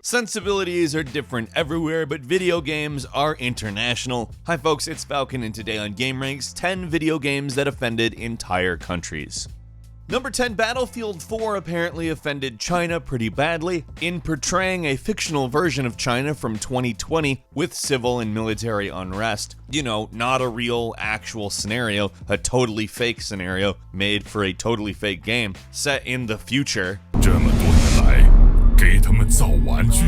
Sensibilities are different everywhere, but video games are international. Hi folks, it's Falcon, and today on gameranx, 10 video games that offended entire countries. Number 10, Battlefield 4 apparently offended China pretty badly in portraying a fictional version of China from 2020 with civil and military unrest. You know, not a real, actual scenario, a totally fake scenario made for a totally fake game set in the future. 这么多年来，给他们造玩具、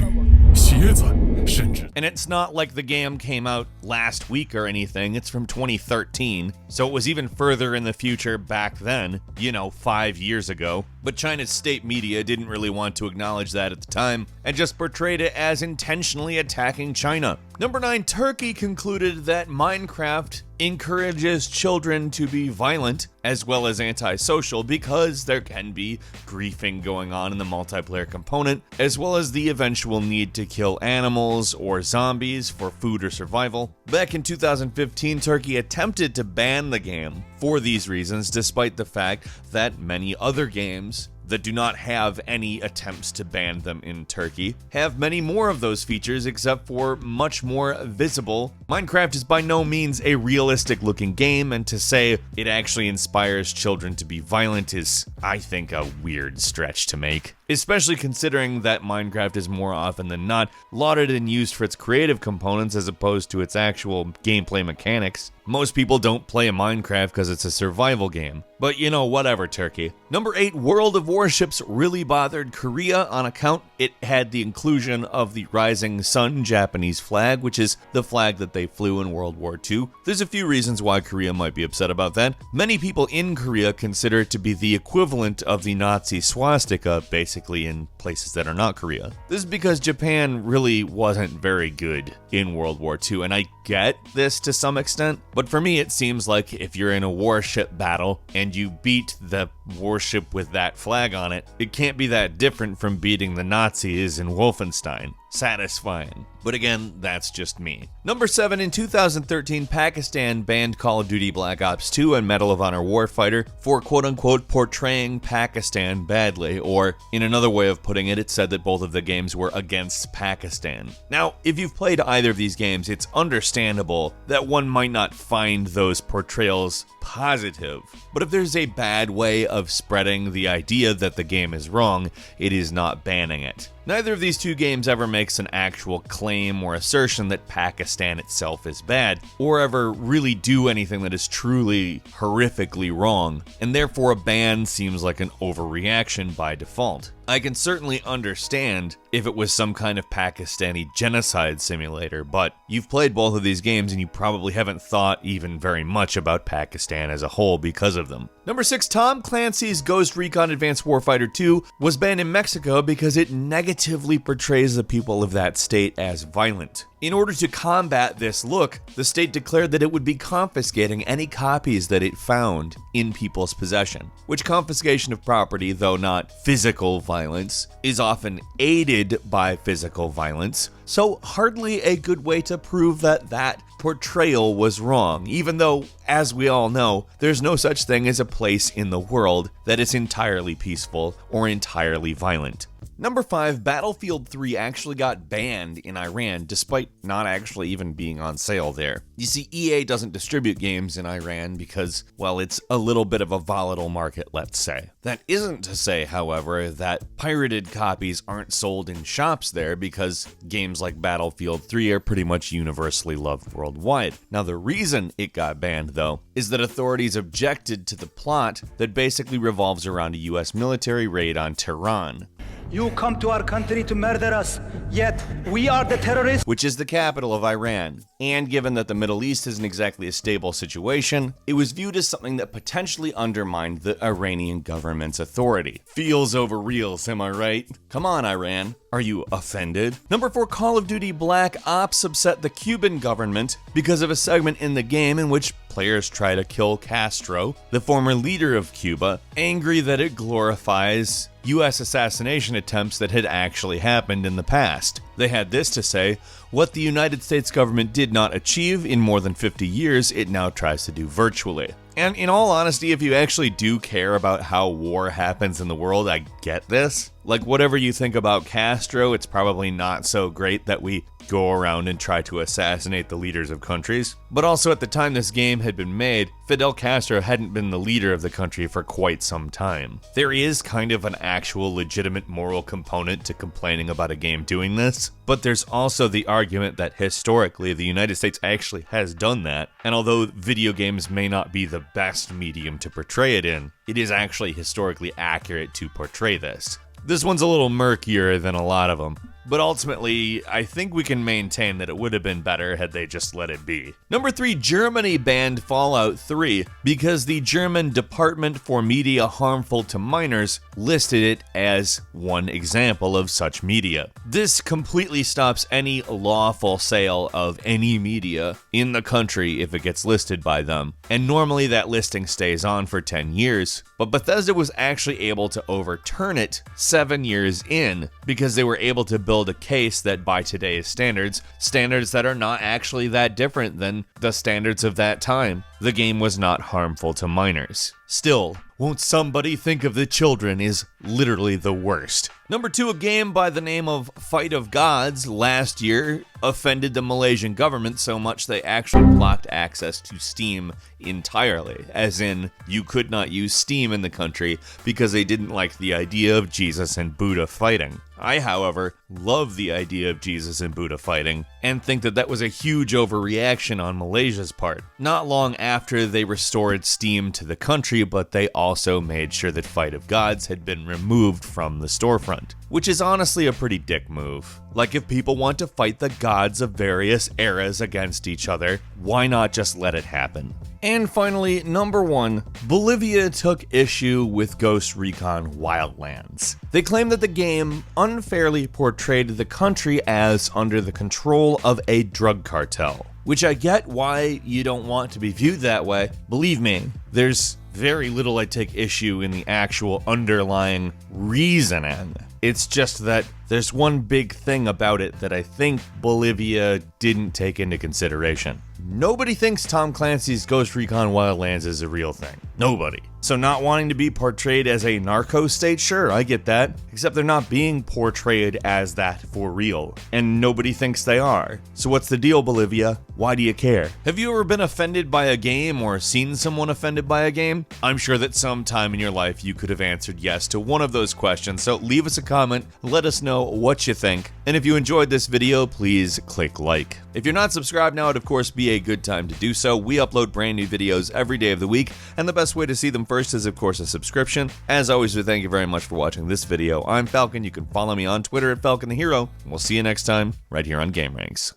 鞋子，甚至 And it's not like the game came out last week or anything, it's from 2013, so it was even further in the future back then, 5 years ago. But China's state media didn't really want to acknowledge that at the time, and just portrayed it as intentionally attacking China. Number 9, Turkey concluded that Minecraft encourages children to be violent as well as antisocial because there can be griefing going on in the multiplayer component, as well as the eventual need to kill animals or zombies for food or survival. Back in 2015, Turkey attempted to ban the game for these reasons, despite the fact that many other games that do not have any attempts to ban them in Turkey have many more of those features, except for much more visible. Minecraft is by no means a realistic looking game, and to say it actually inspires children to be violent is, I think, a weird stretch to make. Especially considering that Minecraft is more often than not lauded and used for its creative components as opposed to its actual gameplay mechanics. Most people don't play Minecraft because it's a survival game. But whatever, Turkey. Number 8, World of Warships really bothered Korea on account it had the inclusion of the Rising Sun Japanese flag, which is the flag that they flew in World War II. There's a few reasons why Korea might be upset about that. Many people in Korea consider it to be the equivalent of the Nazi swastika, basically in places that are not Korea. This is because Japan really wasn't very good in World War II, and I get this to some extent, but for me it seems like if you're in a warship battle and you beat the warship with that flag on it, it can't be that different from beating the Nazis in Wolfenstein. Satisfying. But again, that's just me. Number 7, in 2013, Pakistan banned Call of Duty Black Ops 2 and Medal of Honor Warfighter for quote-unquote portraying Pakistan badly, or in another way of putting it, it said that both of the games were against Pakistan. Now, if you've played either of these games, it's understandable that one might not find those portrayals positive. But if there's a bad way of spreading the idea that the game is wrong, it is not banning it. Neither of these two games ever makes an actual claim or assertion that Pakistan itself is bad, or ever really do anything that is truly horrifically wrong, and therefore a ban seems like an overreaction by default. I can certainly understand if it was some kind of Pakistani genocide simulator, but you've played both of these games and you probably haven't thought even very much about Pakistan as a whole because of them. Number 6, Tom Clancy's Ghost Recon Advanced Warfighter 2 was banned in Mexico because it negatively portrays the people of that state as violent. In order to combat this look, the state declared that it would be confiscating any copies that it found in people's possession, which confiscation of property, though not physical violence, is often aided by physical violence, so hardly a good way to prove that that portrayal was wrong, even though, as we all know, there's no such thing as a place in the world that is entirely peaceful or entirely violent. Number 5, Battlefield 3 actually got banned in Iran, despite not actually even being on sale there. You see, EA doesn't distribute games in Iran because, well, it's a little bit of a volatile market, let's say. That isn't to say, however, that pirated copies aren't sold in shops there, because games like Battlefield 3 are pretty much universally loved worldwide. Now, the reason it got banned, though, is that authorities objected to the plot that basically revolves around a US military raid on Tehran. You come to our country to murder us, yet we are the terrorists. Which is the capital of Iran. And given that the Middle East isn't exactly a stable situation, it was viewed as something that potentially undermined the Iranian government's authority. Feels over reals, am I right? Come on, Iran. Are you offended? Number 4, Call of Duty Black Ops upset the Cuban government because of a segment in the game in which players try to kill Castro, the former leader of Cuba, angry that it glorifies US assassination attempts that had actually happened in the past. They had this to say, what the United States government did not achieve in more than 50 years, it now tries to do virtually. And in all honesty, if you actually do care about how war happens in the world, I get this. Like, whatever you think about Castro, it's probably not so great that we go around and try to assassinate the leaders of countries. But also, at the time this game had been made, Fidel Castro hadn't been the leader of the country for quite some time. There is kind of an actual legitimate moral component to complaining about a game doing this, but there's also the argument that historically the United States actually has done that, and although video games may not be the best medium to portray it in, it is actually historically accurate to portray this. This one's a little murkier than a lot of them, but ultimately, I think we can maintain that it would have been better had they just let it be. Number 3, Germany banned Fallout 3 because the German Department for Media Harmful to Minors listed it as one example of such media. This completely stops any lawful sale of any media in the country if it gets listed by them, and normally that listing stays on for 10 years, but Bethesda was actually able to overturn it 7 years in because they were able to build a case that by today's standards that are not actually that different than the standards of that time, the game was not harmful to minors. Still, won't somebody think of the children is literally the worst. Number 2, a game by the name of Fight of Gods last year offended the Malaysian government so much they actually blocked access to Steam entirely, as in you could not use Steam in the country because they didn't like the idea of Jesus and Buddha fighting. I, however, love the idea of Jesus and Buddha fighting and think that that was a huge overreaction on Malaysia's part. Not long after they restored Steam to the country, but they also made sure that Fight of Gods had been removed from the storefront, which is honestly a pretty dick move. Like, if people want to fight the gods of various eras against each other, why not just let it happen? And finally, number 1, Bolivia took issue with Ghost Recon Wildlands. They claim that the game unfairly portrayed the country as under the control of a drug cartel, which I get why you don't want to be viewed that way. Believe me, there's very little I take issue in the actual underlying reasoning. It's just that there's one big thing about it that I think Bolivia didn't take into consideration. Nobody thinks Tom Clancy's Ghost Recon Wildlands is a real thing. Nobody. So not wanting to be portrayed as a narco state, sure, I get that. Except they're not being portrayed as that for real. And nobody thinks they are. So what's the deal, Bolivia? Why do you care? Have you ever been offended by a game or seen someone offended by a game? I'm sure that sometime in your life you could have answered yes to one of those questions. So leave us a comment, let us know what you think. And if you enjoyed this video, please click like. If you're not subscribed now, it'd of course be a good time to do so. We upload brand new videos every day of the week, and the best way to see them first is of course a subscription. As always, we thank you very much for watching this video. I'm Falcon. You can follow me on Twitter at Falcon the Hero, and we'll see you next time right here on gameranx.